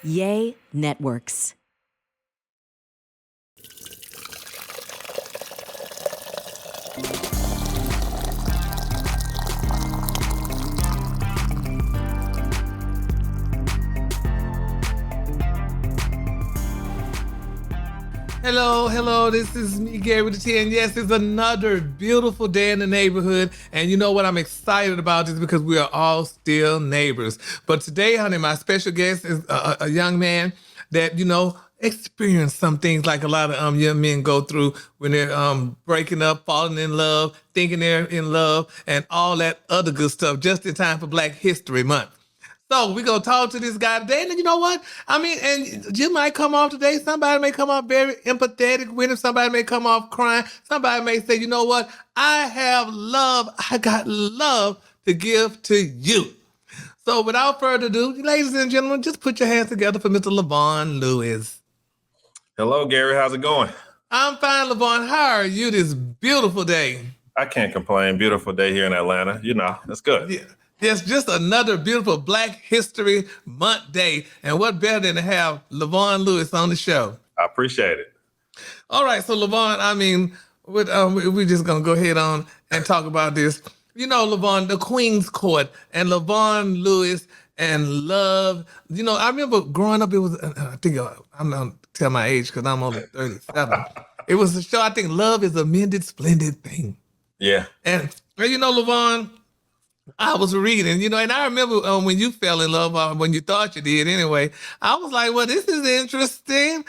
Yay Networks. Hello, this is me, Gary with the T, and yes, it's another beautiful day in the neighborhood, and you know what I'm excited about is because we are all still neighbors. But today, honey, my special guest is a young man that, experienced some things like a lot of young men go through when they're breaking up, falling in love, thinking they're in love, and all that other good stuff just in time for Black History Month. So we're going to talk to this guy today. And you know what? I mean, and you might come off today. Somebody may come off very empathetic with him. Somebody may come off crying. Somebody may say, you know what? I have love. I got love to give to you. So without further ado, ladies and gentlemen, just put your hands together for Mr. Lavon Lewis. Hello, Gary. How's it going? I'm fine, Lavon. How are you this beautiful day? I can't complain. Beautiful day here in Atlanta. That's good. Yeah. Yes, just another beautiful Black History Month day. And what better than to have Lavon Lewis on the show? I appreciate it. All right, so Lavon, I mean, we're just going to go ahead on and talk about this. You know, Lavon, the Queen's Court and Lavon Lewis and Love. You know, I remember growing up, it was, I think, I'm not going to tell my age because I'm only 37. It was a show, I think, Love is a Mended Splendid Thing. Yeah. And Lavon, I was reading, and I remember when you fell in love, or when you thought you did anyway, I was like, well, this is interesting.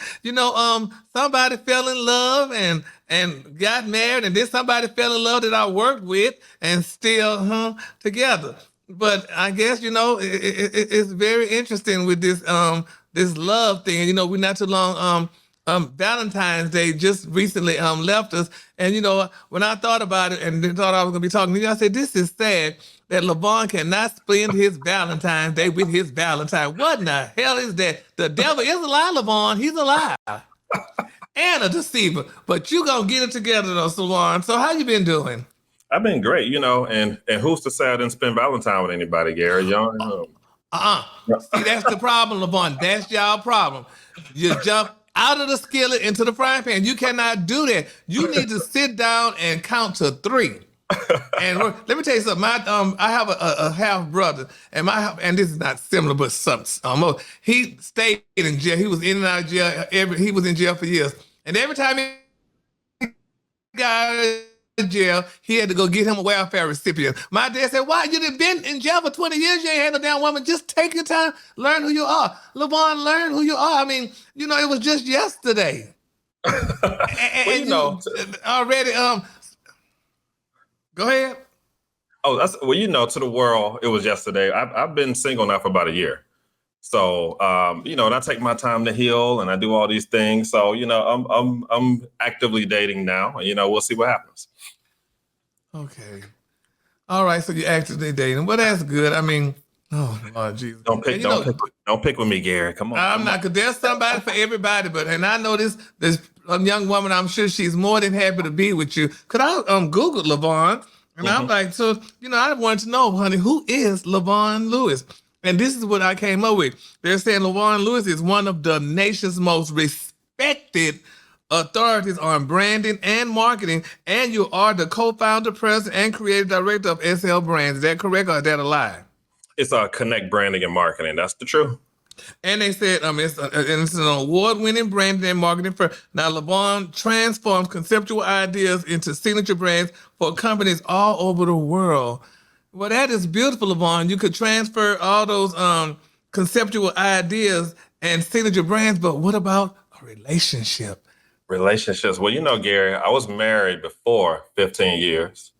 Somebody fell in love and got married, and then somebody fell in love that I worked with and still together. But I guess, it's very interesting with this this love thing. We're not too long, Valentine's Day just recently left us. And, when I thought about it and thought I was going to be talking to you, I said, this is sad that Lavon cannot spend his Valentine's Day with his Valentine. What in the hell is that? The devil is a lie, Lavon. He's a lie. And a deceiver. But you going to get it together, though, Lavon. So how you been doing? I've been great, and who's to say I didn't spend Valentine with anybody, Gary? See, that's the problem, Lavon. That's y'all problem. You jump out of the skillet into the frying pan. You cannot do that. You need to sit down and count to 3. And let me tell you something. I have a half brother, and this is not similar, but something almost. He stayed in jail. He was in and out of jail. He was in jail for years, and every time he got out of jail, he had to go get him a welfare recipient. My dad said, "Why? You done been in jail for 20 years? You ain't had no damn woman. Just take your time, learn who you are, Lavon. Learn who you are. I mean, it was just yesterday." Already. Go ahead. Oh, to the world, it was yesterday. I've been single now for about a year. So, and I take my time to heal and I do all these things. So, I'm actively dating now and, we'll see what happens. Okay. All right. So you're actively dating. Well, that's good. I mean, oh, Lord Jesus. Don't pick with me, Gary. Come on. I'm not, because there's somebody for everybody. And I know this young woman, I'm sure she's more than happy to be with you. Because I Googled Lavon, and I'm like, so, I wanted to know, honey, who is Lavon Lewis? And this is what I came up with. They're saying Lavon Lewis is one of the nation's most respected authorities on branding and marketing, and you are the co-founder, president, and creative director of SL Brands. Is that correct, or is that a lie? It's Connect Branding and Marketing. That's the truth. And they said it's an award-winning branding and marketing firm. Now, Lavon transforms conceptual ideas into signature brands for companies all over the world. Well, that is beautiful, Lavon. You could transfer all those conceptual ideas and signature brands, but what about a relationship? Relationships. Well, Gary, I was married before 15 years,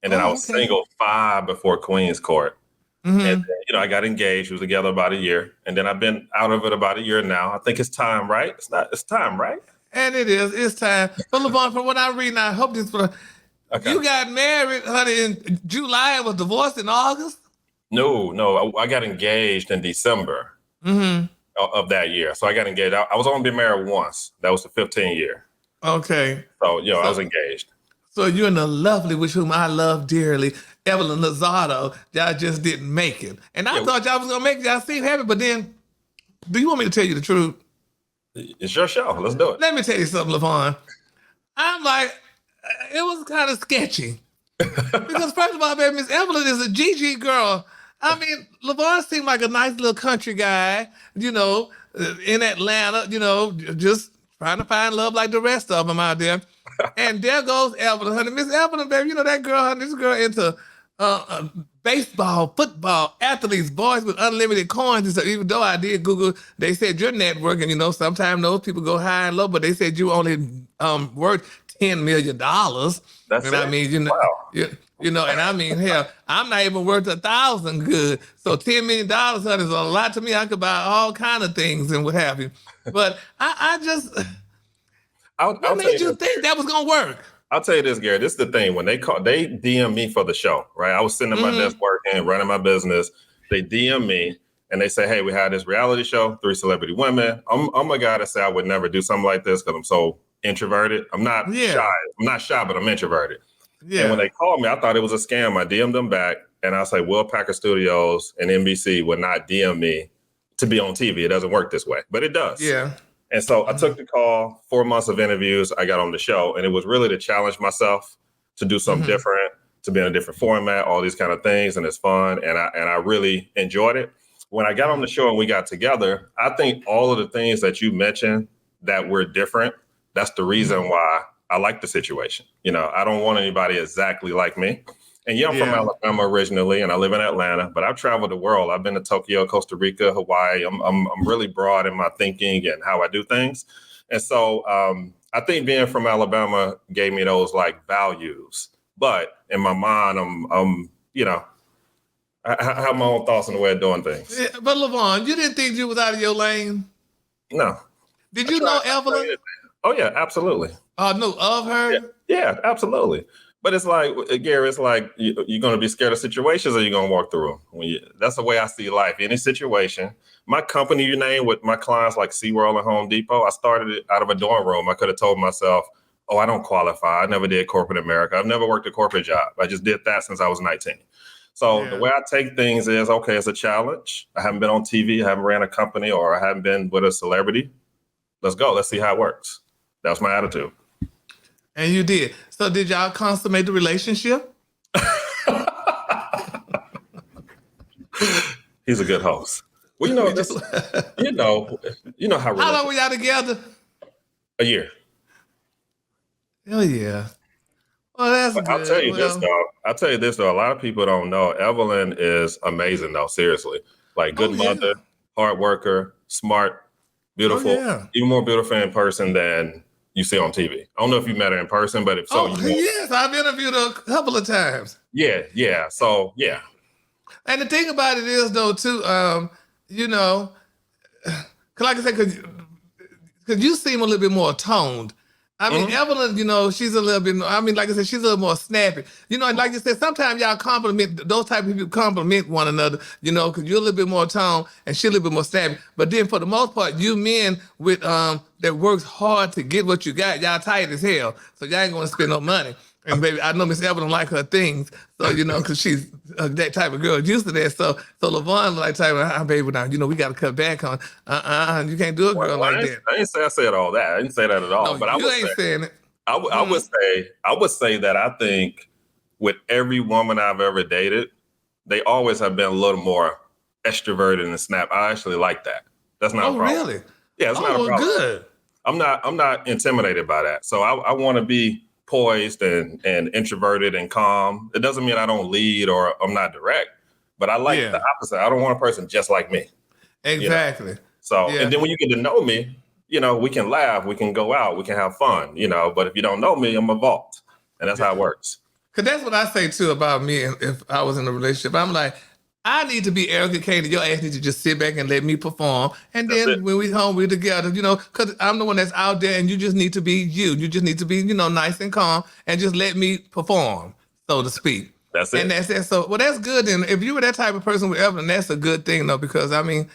and then I was single 5 before Queen's Court. Mm-hmm. And then, I got engaged. We was together about a year, and then I've been out of it about a year now. I think it's time, right? It's time, right? And it is. It's time. But Lavon, from what I'm reading, I hope this. Okay. You got married, honey, in July and was divorced in August? No. I got engaged in December of that year. So I got engaged. I was only been married once. That was the 15 year. Okay. So, I was engaged. So you and the lovely, which whom I love dearly, Evelyn Lozado, y'all just didn't make it. And I thought y'all was going to make it. Y'all seem happy, but then Do you want me to tell you the truth? It's your show. Let's do it. Let me tell you something, Lavon. I'm like, it was kind of sketchy. Because first of all, baby, Miss Evelyn is a GG girl. I mean, Lavon seemed like a nice little country guy, in Atlanta, just trying to find love like the rest of them out there. And there goes Evelyn, honey. Miss Evelyn, baby, that girl, honey, this girl into baseball, football, athletes, boys with unlimited coins. And so even though I did Google, they said your network, and sometimes those people go high and low, but they said you only worth $10 million. That's and it? I mean, Wow. and I mean, hell, I'm not even worth 1,000 good. So $10 million, honey, is a lot to me. I could buy all kind of things and what have you. But I just, what made you think that was gonna work? I'll tell you this, Gary. This is the thing. When they DM me for the show, right? I was sitting at my desk working, running my business. They DM me and they say, "Hey, we had this reality show, 3 celebrity women." I'm a guy that say I would never do something like this because I'm so introverted. I'm not shy. I'm not shy, but I'm introverted. Yeah. And when they called me, I thought it was a scam. I DM'd them back, and I say, Will Packer Studios and NBC would not DM me to be on TV. It doesn't work this way, but it does. Yeah. And so I took the call, 4 months of interviews. I got on the show, and it was really to challenge myself to do something different, to be in a different format, all these kind of things. And it's fun. And I really enjoyed it. When I got on the show and we got together, I think all of the things that you mentioned that we're different, that's the reason why I like the situation. I don't want anybody exactly like me. And I'm from Alabama originally, and I live in Atlanta, but I've traveled the world. I've been to Tokyo, Costa Rica, Hawaii. I'm really broad in my thinking and how I do things. And so I think being from Alabama gave me those like values. But in my mind, I have my own thoughts on the way of doing things. Yeah, but Lavon, you didn't think you was out of your lane? No. Did you know Evelyn? Oh, yeah, absolutely. Know of her? Yeah, absolutely. But it's like, Gary, it's like you're going to be scared of situations or you're going to walk through them. That's the way I see life. Any situation. My company name with my clients like SeaWorld and Home Depot, I started it out of a dorm room. I could have told myself, I don't qualify. I never did corporate America. I've never worked a corporate job. I just did that since I was 19. So the way I take things is, okay, it's a challenge. I haven't been on TV. I haven't ran a company, or I haven't been with a celebrity. Let's go. Let's see how it works. That's my attitude. And you did. So did y'all consummate the relationship? He's a good host. Well, you know how long were y'all together? A year. Oh yeah. Well, that's good. I'll tell you this though. A lot of people don't know. Evelyn is amazing though. Seriously, like good mother, hard worker, smart, beautiful. Even more beautiful in person than you see on TV. I don't know if you met her in person, but if so, yes, I've interviewed her a couple of times. Yeah. So yeah. And the thing about it is though too, cause like I said, cause you seem a little bit more toned. I mean, Evelyn, she's a little bit, like I said, she's a little more snappy. And like you said, sometimes y'all those type of people compliment one another, because you're a little bit more toned and she's a little bit more snappy. But then for the most part, you men with that works hard to get what you got, y'all tight as hell. So y'all ain't gonna spend no money. And baby, I know Miss Evelyn like her things, so because she's that type of girl, used to that. So Lavon like type of, baby, now we got to cut back on. You can't do a girl like that. I didn't say I said all that. I didn't say that at all. No, but you ain't saying it. I would say that I think with every woman I've ever dated, they always have been a little more extroverted and snap. I actually like that. That's not a problem. Oh, really? Yeah, it's not a problem. Good. I'm not intimidated by that. So I want to be poised and introverted and calm. It doesn't mean I don't lead or I'm not direct, but I like the opposite. I don't want a person just like me. Exactly. So, and then when you get to know me, we can laugh, we can go out, we can have fun, but if you don't know me, I'm a vault. And that's how it works. Cause that's what I say too about me. If I was in a relationship, I'm like, I need to be Erica Kane. Your ass needs to just sit back and let me perform. And then when we home, we're together, because I'm the one that's out there and you just need to be you. You just need to be, nice and calm and just let me perform, so to speak. That's it. And that's it. So, well, that's good. And if you were that type of person with Evelyn, that's a good thing though, because that's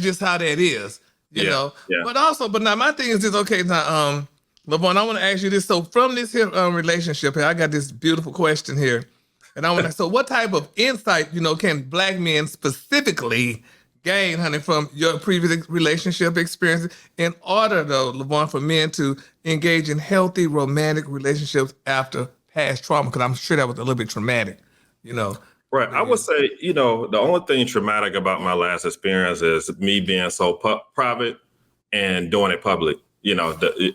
just how that is, you know. Yeah. But now my thing is this, okay, now, Lavon, I want to ask you this. So from this here relationship here, I got this beautiful question here. And I want to, so what type of insight, can Black men specifically gain, honey, from your previous relationship experiences in order, though, Lavon, for men to engage in healthy romantic relationships after past trauma? Because I'm sure that was a little bit traumatic, you know. Right. I would say, the only thing traumatic about my last experience is me being so private and doing it public.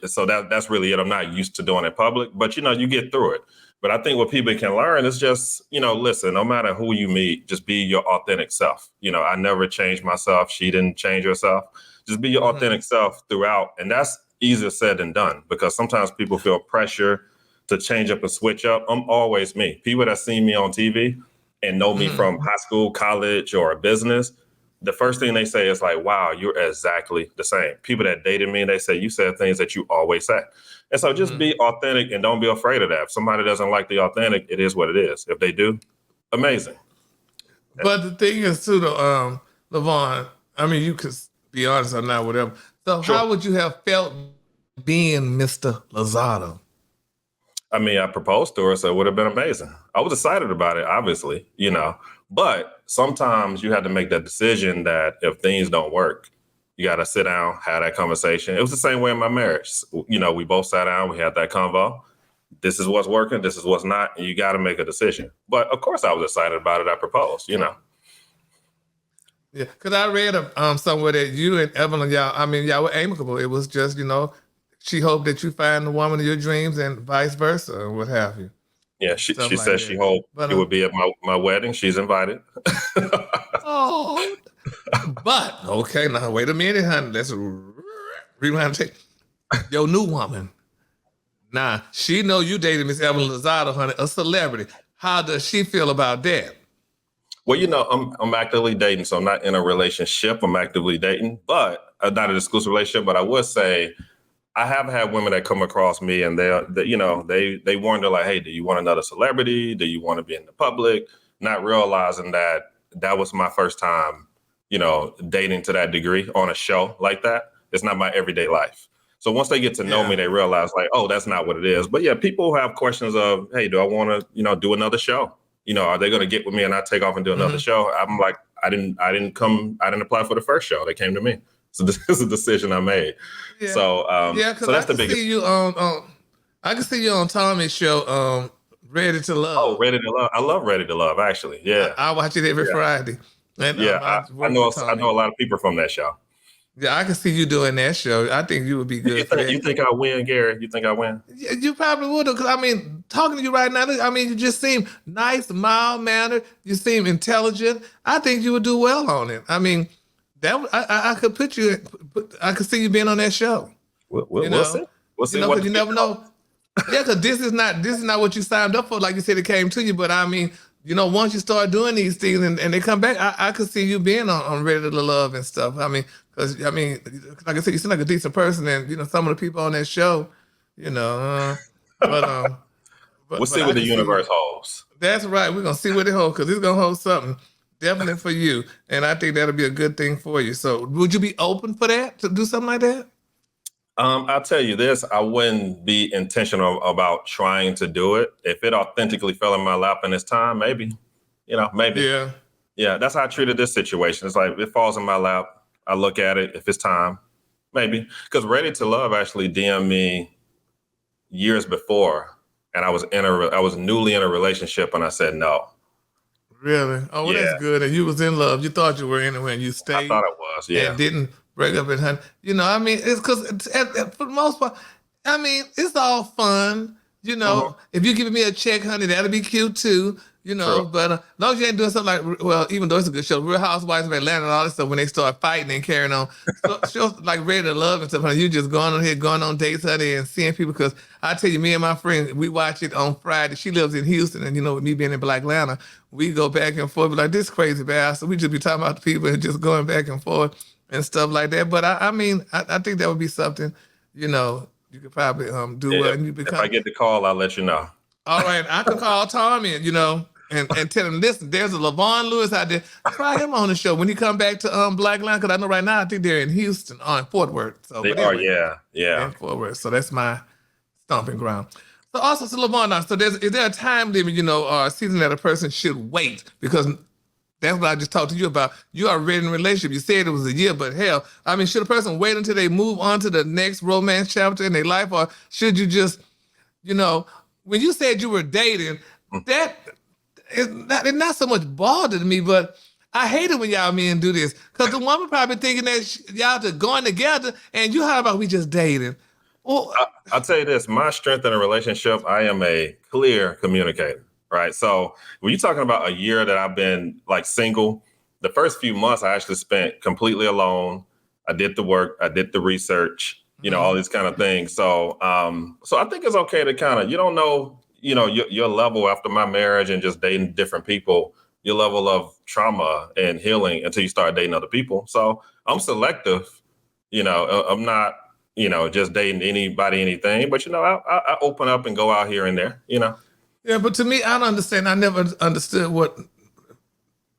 So that's really it. I'm not used to doing it public, but you get through it. But I think what people can learn is just, listen, no matter who you meet, just be your authentic self. I never changed myself. She didn't change herself. Just be your authentic self throughout. And that's easier said than done, because sometimes people feel pressure to change up and switch up. I'm always me. People that see me on TV and know me from high school, college, or a business, the first thing they say is like, wow, you're exactly the same. People that dated me, they say, you said things that you always say. And so just be authentic and don't be afraid of that. If somebody doesn't like the authentic, it is what it is. If they do, amazing. But the thing is, too, Lavon, I mean, you could be honest or not, whatever. So Sure. how would you have felt being Mr. Lozado? I mean, I proposed to her, so it would have been amazing. I was excited about it, obviously, but sometimes you have to make that decision that if things don't work, you got to sit down, have that conversation. It was the same way in my marriage. We both sat down, we had that convo. This is what's working, this is what's not, and you got to make a decision. But of course, I was excited about it. I proposed, Yeah, because I read somewhere that you and Evelyn, y'all were amicable. It was just, she hoped that you find the woman of your dreams and vice versa, or what have you. Yeah, she Stuff like said that. she hoped it would be at my wedding. She's invited. Oh, but okay, now wait a minute, honey. Let's rewind the tape. Your new woman. Now, she know you dated Miss Evelyn Lozado, honey, a celebrity. How does she feel about that? Well, I'm actively dating, so I'm not in a relationship. I'm actively dating, but not an exclusive relationship. But I would say I have had women that come across me and they wonder like, hey, do you want another celebrity? Do you want to be in the public? Not realizing that was my first time, dating to that degree on a show like that. It's not my everyday life. So once they get to know me, they realize like, oh, that's not what it is. But yeah, people have questions of, hey, do I want to, do another show? Are they going to get with me and I take off and do another show? I'm like, I didn't apply for the first show. They came to me. So this is a decision I made. Yeah. So so that's the biggest. I can see you on Tommy's show, Ready to Love. Oh, Ready to Love. I love Ready to Love, actually. Yeah. I watch it every Friday. And, I know a lot of people from that show. Yeah, I can see you doing that show. I think you would be good. You think I win, Gary? You think I win? Yeah, you probably would, because talking to you right now, you just seem nice, mild mannered. You seem intelligent. I think you would do well on it. I could put you. I could see you being on that show. We'll see. We'll see. Because you never know. Yeah, because this is not what you signed up for. Like you said, it came to you. But once you start doing these things and they come back, I could see you being on Ready to Love and stuff. Because like I said, you seem like a decent person, and some of the people on that show, but we'll see what the universe holds. That's right. We're gonna see what it holds, because it's gonna hold something definitely for you, and I think that'll be a good thing for you. So, would you be open for that, to do something like that? I'll tell you this: I wouldn't be intentional about trying to do it. If it authentically fell in my lap and it's time, maybe, maybe. Yeah. That's how I treated this situation. It's like, it falls in my lap. I look at it. If it's time, maybe. Because Ready to Love actually DM'd me years before, and I was newly in a relationship, and I said no. Really? Oh, well, That's good. And you was in love. You thought you were anyway, and you stayed. I thought it was, yeah. And didn't break up and honey. It's because for the most part, it's all fun. If you're giving me a check, honey, that'll be cute too. True. But as long as you ain't doing something like, well, even though it's a good show, Real Housewives of Atlanta and all this stuff, when they start fighting and carrying on, so shows like Ready to Love and stuff, honey, you just going on dates, honey, and seeing people. Because I tell you, me and my friend, we watch it on Friday. She lives in Houston, and with me being in Black Atlanta, we go back and forth, like, this crazy bastard. We just be talking about the people and just going back and forth and stuff like that. But I think that would be something, you could probably do. And you become. If I get the call, I'll let you know. All right, I could call Tommy, and tell him, listen, there's a Lavon Lewis out there. Try him on the show when he come back to Black Line, because I know right now I think they're in Houston, on Fort Worth. So they are, yeah. In Fort Worth. So that's my stomping ground. So Lavon, now, is there a time limit, or a season that a person should wait? Because That's what I just talked to you about. You are already in a relationship. You said it was a year, but hell, I mean, should a person wait until they move on to the next romance chapter in their life, or should you just, when you said you were dating, that it's not so much bothered me, but I hate it when y'all men do this, because the woman probably thinking that y'all just going together, and you how about we just dating? Well, I'll tell you this, my strength in a relationship, I am a clear communicator, right? So when you're talking about a year that I've been like single, the first few months I actually spent completely alone. I did the work, I did the research, all these kind of things. So so I think it's okay to kind of, you don't know, your level after my marriage and just dating different people, your level of trauma and healing until you start dating other people. So I'm selective, I'm not, just dating anybody, anything. But, I open up and go out here and there, Yeah, but to me, I don't understand. I never understood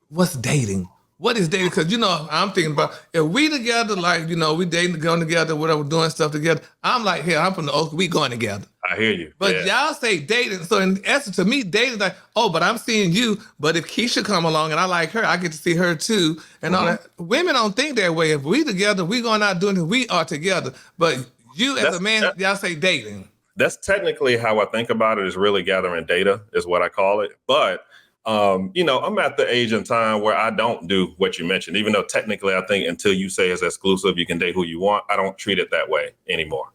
what's dating. What is dating? Because, I'm thinking about if we together, like, we dating, going together, whatever, doing stuff together. I'm like, here, I'm from the Oak, we going together. I hear you. But y'all say dating. So in essence, to me, dating is like, oh, but I'm seeing you. But if Keisha come along and I like her, I get to see her too. And all that. Women don't think that way. If we together, we going out doing it, we are together. But you as a man, y'all say dating. That's technically how I think about it, is really gathering data is what I call it. But, I'm at the age and time where I don't do what you mentioned, even though technically I think until you say it's exclusive, you can date who you want. I don't treat it that way anymore.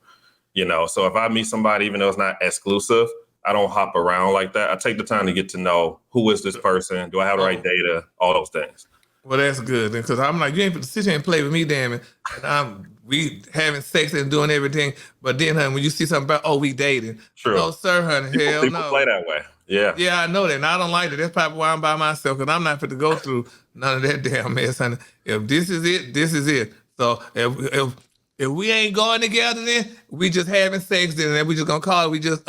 So if I meet somebody, even though it's not exclusive, I don't hop around like that. I take the time to get to know who is this person? Do I have the right data? All those things. Well, that's good. Because I'm like, you ain't sit here and play with me, damn it. And we having sex and doing everything. But then, honey, when you see something about, we dating. True. No, sir, honey. People no. play that way. Yeah. Yeah, I know that. And I don't like it. That's probably why I'm by myself, because I'm not fit to go through none of that damn mess, honey. If this is it, this is it. So if we ain't going together, then we just having sex, then we just gonna call it, we just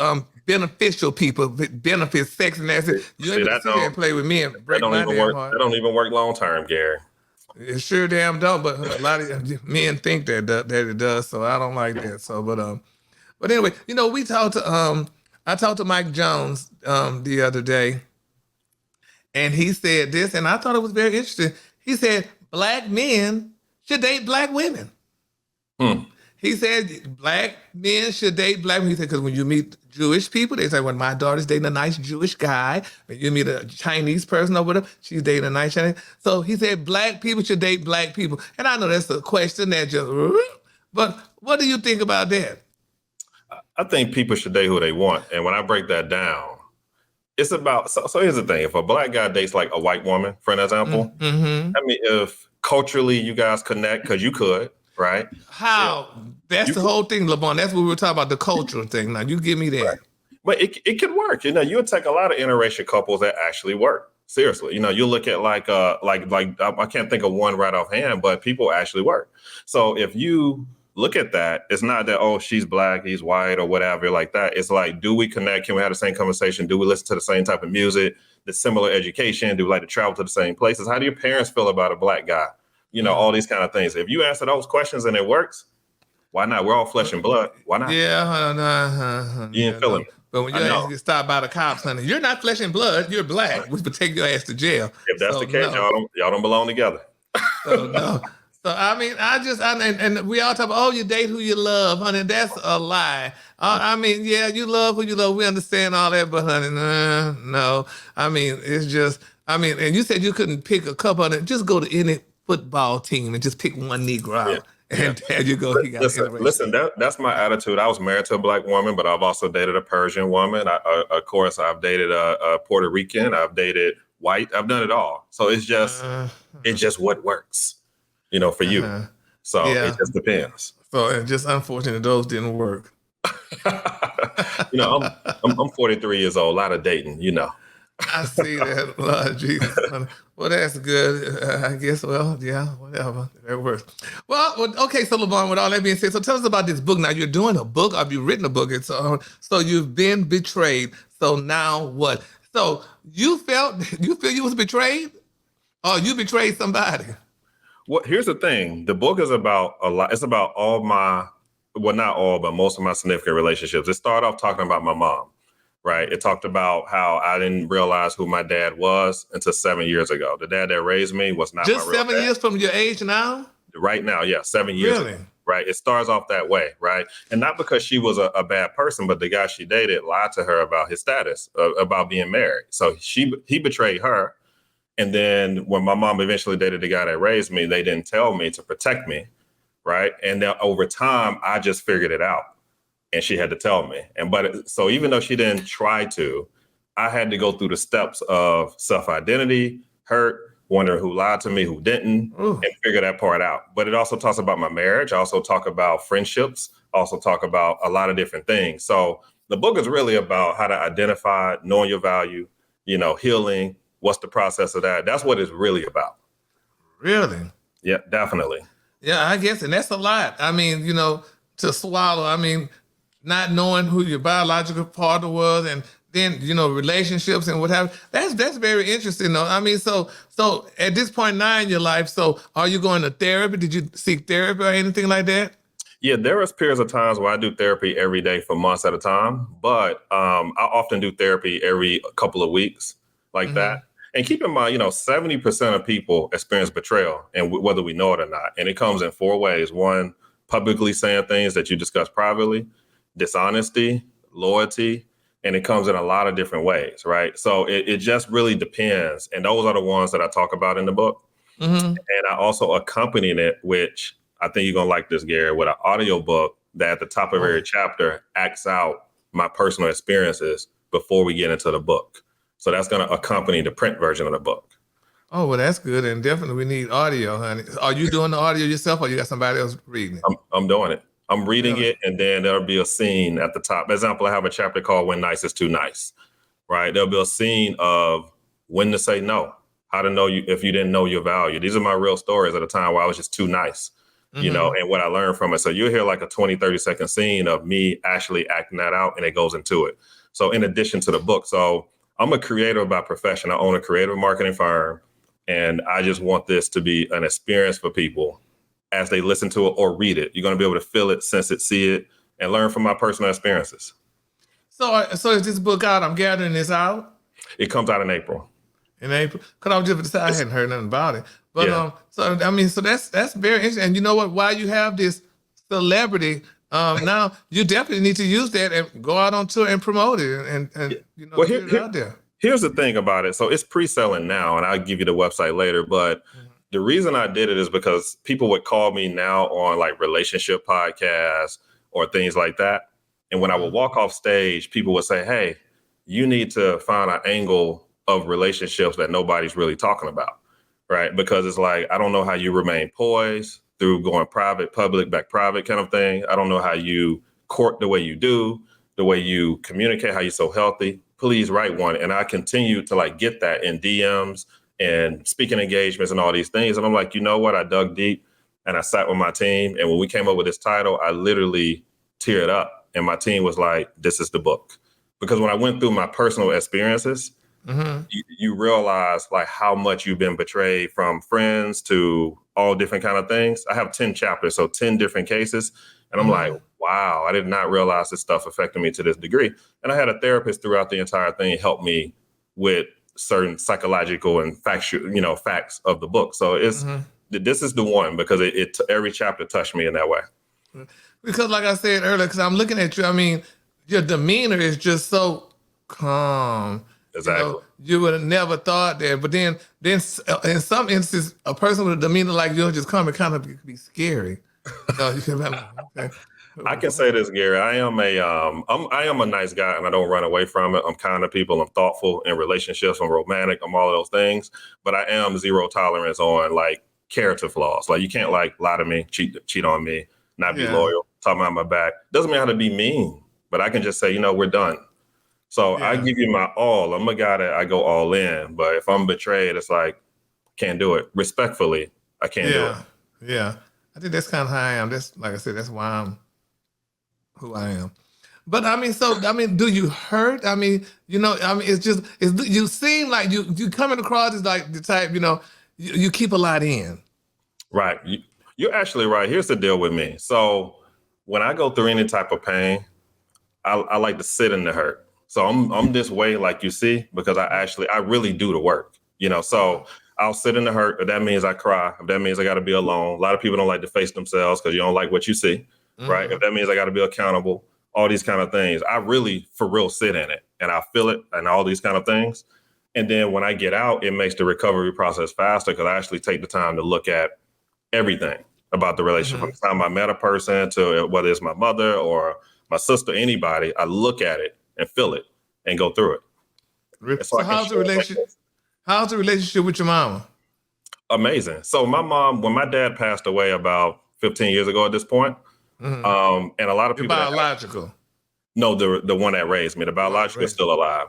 beneficial people, benefit sex, and that's it. You ain't gonna sit here and play with me and break my damn heart. That don't even work long term, Gary. It sure damn don't, but a lot of men think that it does, so I don't like that. So, but anyway, we talked to I talked to Mike Jones the other day, and he said this, and I thought it was very interesting. He said black men should date black women. He said black men should date black women. He said, because when you meet Jewish people, they say, when my daughter's dating a nice Jewish guy, when you meet a Chinese person or whatever, she's dating a nice Chinese. So he said black people should date black people. And I know that's a question that just, but what do you think about that? I think people should date who they want. And when I break that down, it's about, so here's the thing. If a black guy dates like a white woman, for an example, I mean, if culturally you guys connect, because you could, right? How? That's the whole thing, Lavon. That's what we were talking about, the cultural thing. Now, you give me that. Right. But it could work. You'll take a lot of interracial couples that actually work. Seriously. You look at like I can't think of one right offhand, but people actually work. So if you look at that, it's not that, she's black, he's white, or whatever like that. It's like, do we connect? Can we have the same conversation? Do we listen to the same type of music, the similar education? Do we like to travel to the same places? How do your parents feel about a black guy? All these kind of things. If you answer those questions and it works, why not? We're all flesh and blood. Why not? Yeah. You ain't feeling it. But when your ass get stopped by the cops, honey, you're not flesh and blood, you're black. We would take your ass to jail. If that's the case, y'all don't belong together. So no. So I mean, and we all talk about, you date who you love, honey. That's a lie. I mean, yeah, you love who you love. We understand all that, but honey, no. I mean, it's just, and you said you couldn't pick a couple of them. Just go to any football team and just pick one Negro out. Yeah. And there you go. Listen, that's my attitude. I was married to a black woman, but I've also dated a Persian woman. Of course, I've dated a Puerto Rican. I've dated white. I've done it all. So it's just what works, for you. So it just depends. So it's just unfortunate those didn't work. I'm 43 years old. A lot of dating, I see that. Lord Jesus. Well, that's good. I guess, whatever. That works. Well, okay, so Lavon, with all that being said, so tell us about this book. Now, you're doing a book. Have you written a book? So you've been betrayed. So now what? So you feel you was betrayed? Or you betrayed somebody? Well, here's the thing. The book is about a lot. It's about all my, well, not all, but most of my significant relationships. It started off talking about my mom. right? It talked about how I didn't realize who my dad was until 7 years ago. The dad that raised me was not my Just real 7 years from your age now? right now. Yeah, 7 years Really? ago. Right. It starts off that way. Right. And not because she was a bad person, but the guy she dated lied to her about his status, about being married. So he betrayed her. And then when my mom eventually dated the guy that raised me, they didn't tell me to protect me. Right. And then over time, I just figured it out and she had to tell me. So even though she didn't try to, I had to go through the steps of self-identity, hurt, wondering who lied to me, who didn't, Ooh. and figure that part out. But it also talks about my marriage. I also talk about friendships, also talk about a lot of different things. So the book is really about how to identify, knowing your value, healing. What's the process of that? That's what it's really about. Really? Yeah, definitely. Yeah, I guess. And that's a lot. I mean, to swallow. I mean, not knowing who your biological father was and then, relationships and what have you. That's very interesting though. I mean, so at this point now in your life, so are you going to therapy? Did you seek therapy or anything like that? Yeah, there is periods of times where I do therapy every day for months at a time, but I often do therapy every couple of weeks like that. And keep in mind, 70% of people experience betrayal, and whether we know it or not. And it comes in 4 ways. One, publicly saying things that you discuss privately, dishonesty, loyalty, and it comes in a lot of different ways, right? So it just really depends. And those are the ones that I talk about in the book. And I also accompany it, which I think you're going to like this, Gary, with an audio book that at the top of every chapter acts out my personal experiences before we get into the book. So that's going to accompany the print version of the book. Oh, well, that's good. And definitely we need audio, honey. Are you doing the audio yourself or you got somebody else reading it? I'm doing it. I'm reading it, and then there'll be a scene at the top. For example, I have a chapter called When Nice is Too Nice, right? There'll be a scene of when to say no, how to know you if you didn't know your value. These are my real stories at a time where I was just too nice, and what I learned from it. So you'll hear like a 20, 30-second scene of me actually acting that out, and it goes into it. So in addition to the book, so I'm a creator by profession. I own a creative marketing firm, and I just want this to be an experience for people as they listen to it or read it. You're going to be able to feel it, sense it, see it, and learn from my personal experiences. So is this book out? I'm gathering this out? It comes out in April. In April? Because I was just I hadn't heard nothing about it. But Yeah. so that's very interesting. And you know what? While you have this celebrity, now you definitely need to use that and go out on tour and promote it and Well, get it out there. Here's the thing about it. So it's pre-selling now, and I'll give you the website later. But the reason I did it is because people would call me now on like relationship podcasts or things like that. And when I would walk off stage, people would say, hey, you need to find an angle of relationships that nobody's really talking about, right? Because it's like, I don't know how you remain poised through going private, public, back private kind of thing. I don't know how you court the way you do, the way you communicate, how you're so healthy. Please write one. And I continue to like get that in DMs and speaking engagements and all these things. And I'm like, you know what? I dug deep and I sat with my team. And when we came up with this title, I literally teared up. And my team was like, this is the book. Because when I went through my personal experiences, you realize like how much you've been betrayed from friends to all different kind of things. I have 10 chapters, so 10 different cases. And I'm like, wow, I did not realize this stuff affected me to this degree. And I had a therapist throughout the entire thing help me with certain psychological and factual, facts of the book. So this is the one because it every chapter touched me in that way. Because like I said earlier, because I'm looking at you, I mean, your demeanor is just so calm. Exactly. You would have never thought that. But then in some instances, a person with a demeanor like yours just come and kind of be scary. You can be like, okay. I can say this, Gary. I am a nice guy, and I don't run away from it. I'm kind of people. I'm thoughtful in relationships. I'm romantic. I'm all of those things. But I am zero tolerance on like character flaws. Like you can't like lie to me, cheat on me, not be loyal, talk behind my back. Doesn't mean I have to be mean, but I can just say, we're done. So I give you my all. I'm a guy that I go all in. But if I'm betrayed, it's like, can't do it. Respectfully, I can't do it. Yeah. I think that's kind of how I am. That's like I said, that's why I'm who I am. But do you hurt? You seem like you coming across as like the type, you keep a lot in. Right. You're actually right. Here's the deal with me. So when I go through any type of pain, I like to sit in the hurt. So I'm this way, like you see, because I really do the work, so I'll sit in the hurt. If that means I cry, if that means I got to be alone. A lot of people don't like to face themselves because you don't like what you see, right? If that means I got to be accountable, all these kind of things, I really for real sit in it and I feel it and all these kind of things. And then when I get out, it makes the recovery process faster because I actually take the time to look at everything about the relationship. From the time I met a person to whether it's my mother or my sister, anybody, I look at it and feel it and go through it. So how's the relationship? How's the relationship with your mama? Amazing. So my mom, when my dad passed away about 15 years ago at this point, and a lot of people biological. No, the one that raised me, the biological is still alive.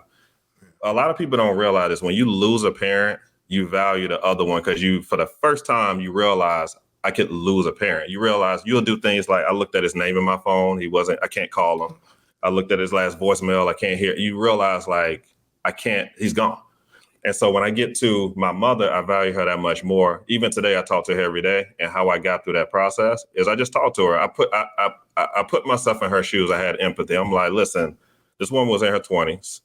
A lot of people don't realize this. When you lose a parent, you value the other one because for the first time, you realize I could lose a parent. You realize you'll do things like I looked at his name in my phone. I can't call him. I looked at his last voicemail. I can't hear. You realize like he's gone. And so when I get to my mother, I value her that much more. Even today, I talk to her every day. And how I got through that process is I just talk to her. I put myself in her shoes. I had empathy. I'm like, listen, this woman was in her 20s.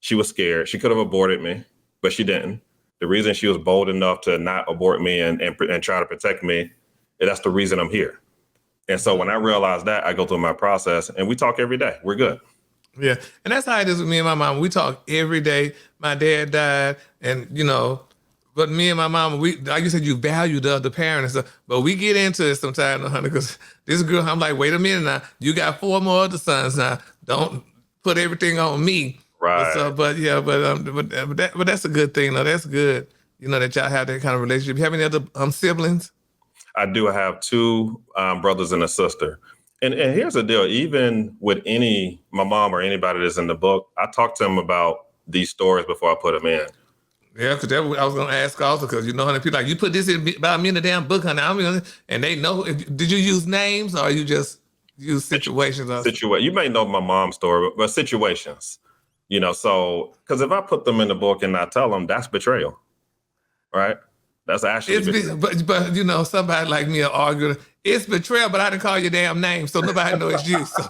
She was scared. She could have aborted me, but she didn't. The reason she was bold enough to not abort me and try to protect me, that's the reason I'm here. And so when I realize that, I go through my process and we talk every day. We're good. Yeah. And that's how it is with me and my mom. We talk every day. My dad died and, but me and my mom, like you said, you value the other parent and stuff, but we get into it sometimes, honey, because this girl, I'm like, wait a minute now. You got 4 more other sons now. Don't put everything on me. Right. But that's a good thing. though. That's good. That y'all have that kind of relationship. You have any other siblings? I do have 2 brothers and a sister. And here's the deal. Even with my mom or anybody that's in the book, I talk to them about these stories before I put them in. Yeah, because I was going to ask also, because honey, people like, you put this about me in the damn book, honey. And they know. Did you use names or you just use situations? You may know my mom's story, but situations. So because if I put them in the book and not tell them, that's betrayal, right? That's actually betrayal. But somebody like me will argue, it's betrayal, but I didn't call your damn name, so nobody knows it's you. So,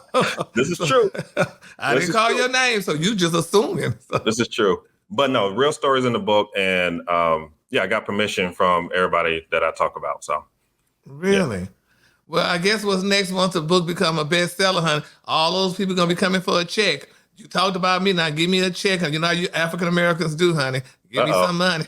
this is true. I didn't call your name, so you just assuming. So. This is true. But no, real stories in the book, and I got permission from everybody that I talk about. So really. Yeah. Well, I guess what's next once the book become a bestseller, honey? All those people gonna be coming for a check. You talked about me, now give me a check. You know how you African Americans do, honey. Give me some money.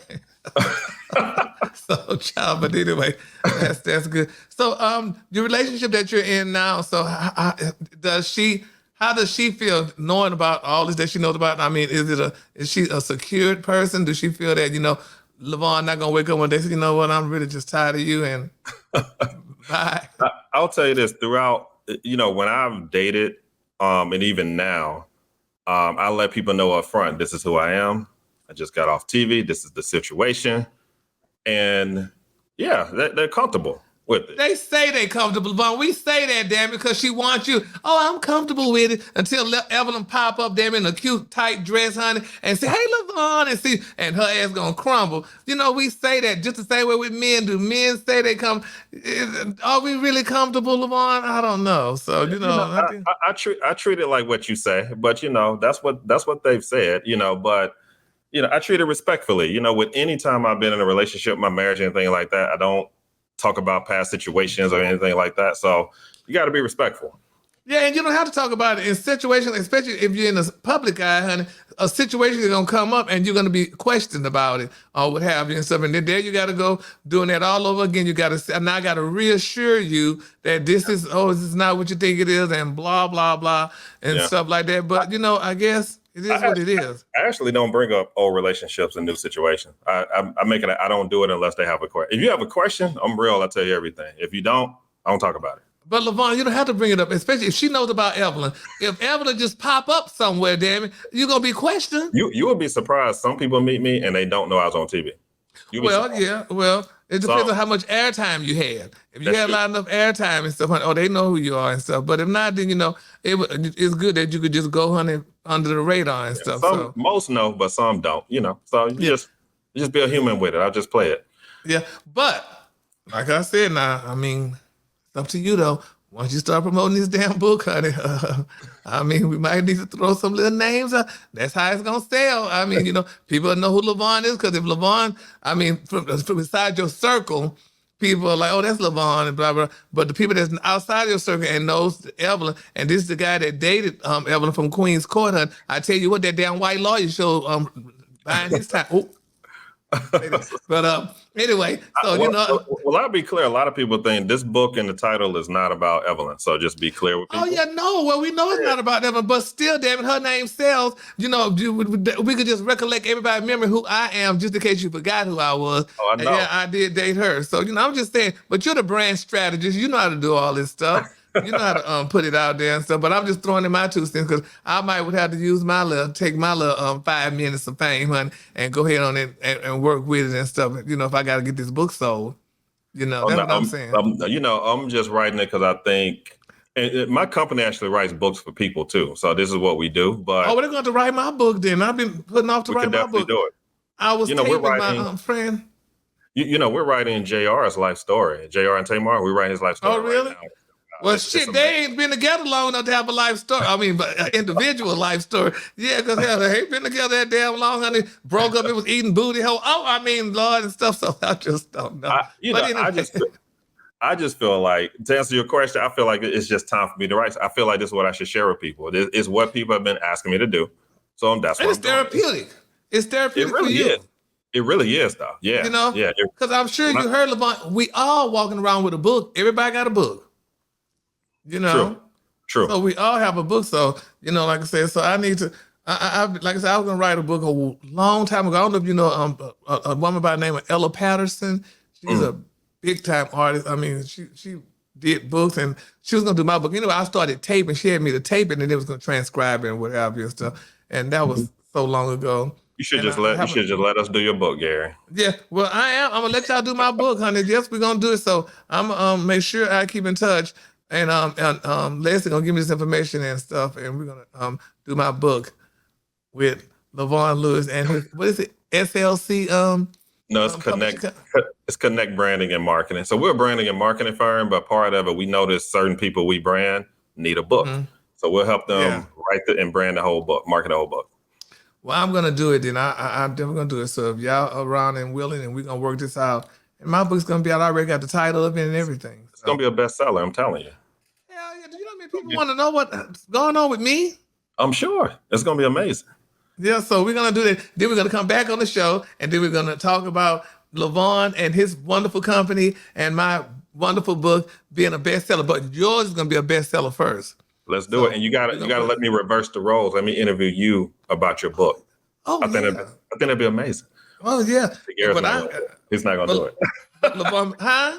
So, child, but anyway, that's good. So, your relationship that you're in now. So, how does she feel knowing about all this that she knows about? I mean, is she a secured person? Does she feel that Lavon not gonna wake up one day and say, you know what, I'm really just tired of you and bye? I'll tell you this. Throughout, when I've dated, and even now, I let people know up front, this is who I am. I just got off TV. This is the situation. And they're comfortable with it. They say they're comfortable, but we say that, damn it, because she wants you. Oh, I'm comfortable with it until Evelyn pop up, damn, in a cute, tight dress, honey, and say, hey, Lavon, and her ass gonna crumble. We say that just the same way with men do. Men say they come. Are we really comfortable, Lavon? I don't know. So, I treat it like what you say, but, that's what they've said, but I treat it respectfully. With any time I've been in a relationship, my marriage, anything like that, I don't talk about past situations or anything like that. So you got to be respectful. Yeah, and you don't have to talk about it in situations, especially if you're in a public eye, honey. A situation is going to come up and you're going to be questioned about it or what have you and stuff. And then there you got to go doing that all over again. You got to say, now I got to reassure you that this is not what you think it is and blah, blah, blah and stuff like that. But, I guess it is what it is. I actually don't bring up old relationships and new situations. I make it. I don't do it unless they have a question. If you have a question, I'm real. I tell you everything. If you don't, I don't talk about it. But Lavon, you don't have to bring it up, especially if she knows about Evelyn. If Evelyn just pop up somewhere, damn it, you're gonna be questioned. You would be surprised. Some people meet me and they don't know I was on TV. It depends on how much airtime you had. If you had a lot enough airtime and stuff, they know who you are and stuff. But if not, then it's good that you could just go under the radar and stuff. Most know, but some don't. So you just be a human with it. I'll just play it. Yeah, but like I said, now I mean. Up to you though. once you start promoting this damn book, honey, I mean, we might need to throw some little names out. That's how it's gonna sell. I mean, people know who Lavon is because if Lavon, I mean, from inside your circle, people are like, oh, that's Lavon and blah blah. But the people that's outside your circle and knows Evelyn, and this is the guy that dated Evelyn from Queen's Court, honey. I tell you what, that damn white lawyer show buying his time. Oh. But anyway, so well, I'll be clear. A lot of people think this book and the title is not about Evelyn. So just be clear with people. Oh yeah, no. Well, we know it's not about Evelyn, but still, damn it, her name sells. We could just recollect everybody's memory who I am, just in case you forgot who I was. Oh, I know. And yeah, I did date her. So I'm just saying. But you're the brand strategist. You know how to do all this stuff. You know how to put it out there and stuff. But I'm just throwing in my 2 cents because I would have to use take my little 5 minutes of fame, honey, and go ahead on it and work with it and stuff. If I got to get this book sold, that's what I'm saying. I'm just writing it because I think my company actually writes books for people too. So this is what we do. But they're going to write my book then. I've been putting off to write my book. Do it. I was taping my friend. We're writing JR's life story. JR and Tamar, we write his life story. Oh, really? Right now. Well, shit, they ain't been together long enough to have a life story. I mean, but individual life story. Yeah, because they ain't been together that damn long, honey. Broke up, it was eating booty hole. Oh, I mean, Lord and stuff. So I just don't know. I just feel like, to answer your question, I feel like it's just time for me to write. I feel like this is what I should share with people. It's what people have been asking me to do. So that's what I'm doing. Therapeutic. It's therapeutic really for you. Is. It really is, though. Yeah. Yeah. Because I'm sure you heard, Lavon, we all walking around with a book. Everybody got a book. True. So we all have a book. So, like I said, so I need to, like I said, I was going to write a book a long time ago. I don't know if you know a woman by the name of Ella Patterson. She's a big time artist. I mean, she did books and she was going to do my book. I started taping. She had me to tape it and then it was going to transcribe it and whatever and stuff. And that was so long ago. You should just let us do your book, Gary. Yeah, well, I am. I'm going to let y'all do my book, honey. Yes, we're going to do it. So I'm going to make sure I keep in touch. And Leslie gonna give me this information and stuff, and we're gonna do my book with Lavon Lewis and what is it? SLC. No, it's Connect. It's Connect Branding and Marketing. So we're a branding and marketing firm, but part of it, we notice certain people we brand need a book. Mm-hmm. So we'll help them write and brand the whole book, market the whole book. Well, I'm gonna do it then. I'm definitely gonna do it. So if y'all are around and willing, and we're gonna work this out, and my book's gonna be out. I already got the title of it and everything. It's gonna be a bestseller. I'm telling you. Hell yeah! Do you know how many people want to know what's going on with me? I'm sure it's gonna be amazing. Yeah, so we're gonna do that. Then we're gonna come back on the show, and then we're gonna talk about Lavon and his wonderful company and my wonderful book being a bestseller. But yours is gonna be a bestseller first. Let's do it. And you gotta let me reverse the roles. Let me interview you about your book. Oh, I think that'd be amazing. Oh yeah, but he's not gonna do it. Lavon, huh?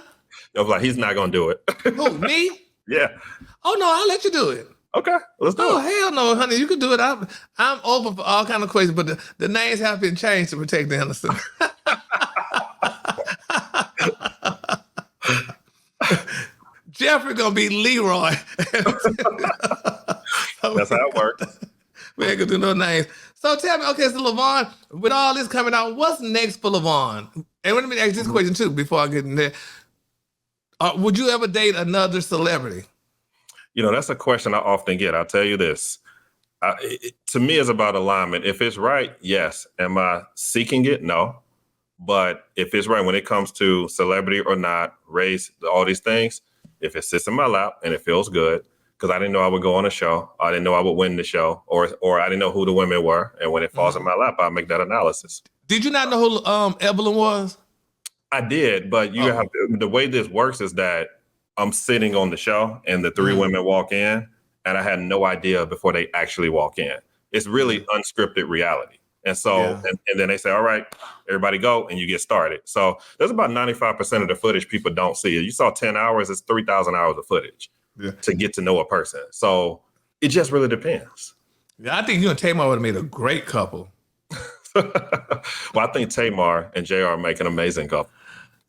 I was like, he's not gonna do it. Who, me? Yeah. Oh no, I'll let you do it. Okay, let's do it. Oh hell no, honey, you can do it. I'm open for all kind of questions, but the names have been changed to protect the innocent. Jeffrey gonna be Leroy. That's how it works. We ain't gonna do no names. So tell me, okay, so Lavon, with all this coming out, what's next for Lavon? And let me ask this question too before I get in there. Would you ever date another celebrity? That's a question I often get. I'll tell you this. To me, it's about alignment. If it's right, yes. Am I seeking it? No. But if it's right, when it comes to celebrity or not, race, all these things, if it sits in my lap and it feels good, because I didn't know I would go on a show, I didn't know I would win the show, or I didn't know who the women were. And when it falls in my lap, I'll make that analysis. Did you not know who Evelyn was? I did, but you have to, the way this works is that I'm sitting on the show and the three women walk in and I had no idea before they actually walk in. It's really unscripted reality. And so, and then they say, all right, everybody go, and you get started. So there's about 95% of the footage people don't see. You saw 10 hours, it's 3,000 hours of footage to get to know a person. So it just really depends. Yeah, I think you and Tamar would have made a great couple. Well, I think Tamar and JR make an amazing couple.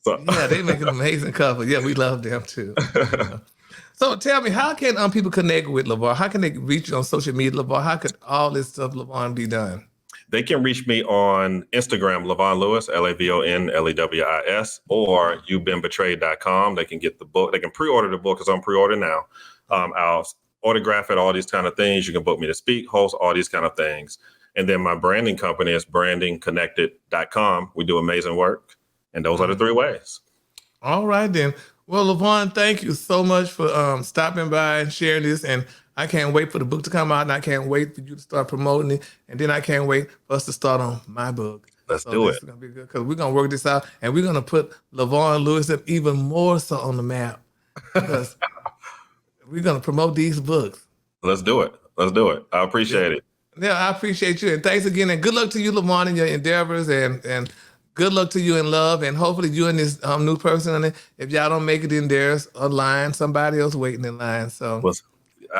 So. Yeah, they make an amazing couple. Yeah, we love them too. So tell me, how can people connect with Lavon? How can they reach you on social media, Lavon? How could all this stuff, Lavon, be done? They can reach me on Instagram, Lavon Lewis, LAVON or you'vebeenbetrayed.com. They can get the book. They can pre-order the book because I'm pre-ordering now. I'll autograph it, all these kind of things. You can book me to speak, host, all these kind of things. And then my branding company is brandingconnected.com. We do amazing work. And those are the 3 ways. All right, then. Well, Lavon, thank you so much for stopping by and sharing this. And I can't wait for the book to come out, and I can't wait for you to start promoting it. And then I can't wait for us to start on my book. Let's do it. This is going to be good because we're going to work this out, and we're going to put Lavon Lewis up even more so on the map because we're going to promote these books. Let's do it. Let's do it. I appreciate it. Yeah, I appreciate you. And thanks again. And good luck to you, Lavon, in your endeavors. And good luck to you in love. And hopefully you and this new person, if y'all don't make it in, there's a line, somebody else waiting in line. So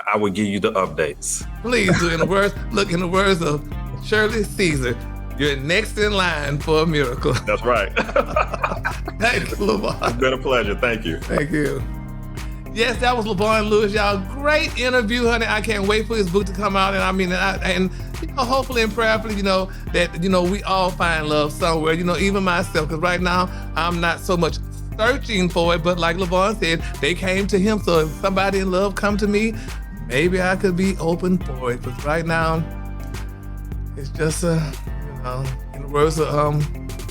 I will give you the updates. Please do. In the words of Shirley Caesar, you're next in line for a miracle. That's right. Thank you, Lavon. It's been a pleasure. Thank you. Thank you. Yes, that was Lavon Lewis, y'all. Great interview, honey. I can't wait for his book to come out. And hopefully and prayerfully, that, we all find love somewhere, even myself, because right now I'm not so much searching for it, but like Lavon said, they came to him. So if somebody in love come to me, maybe I could be open for it. Because right now, it's just, in the words of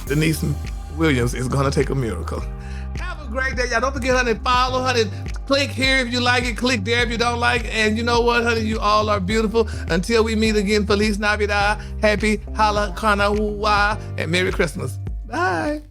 Denise Williams, it's going to take a miracle. Have a great day, y'all. Don't forget, honey, follow, honey. Click here if you like it. Click there if you don't like it. And you know what, honey? You all are beautiful. Until we meet again, Feliz Navidad, Happy Hanukkah, and Merry Christmas. Bye.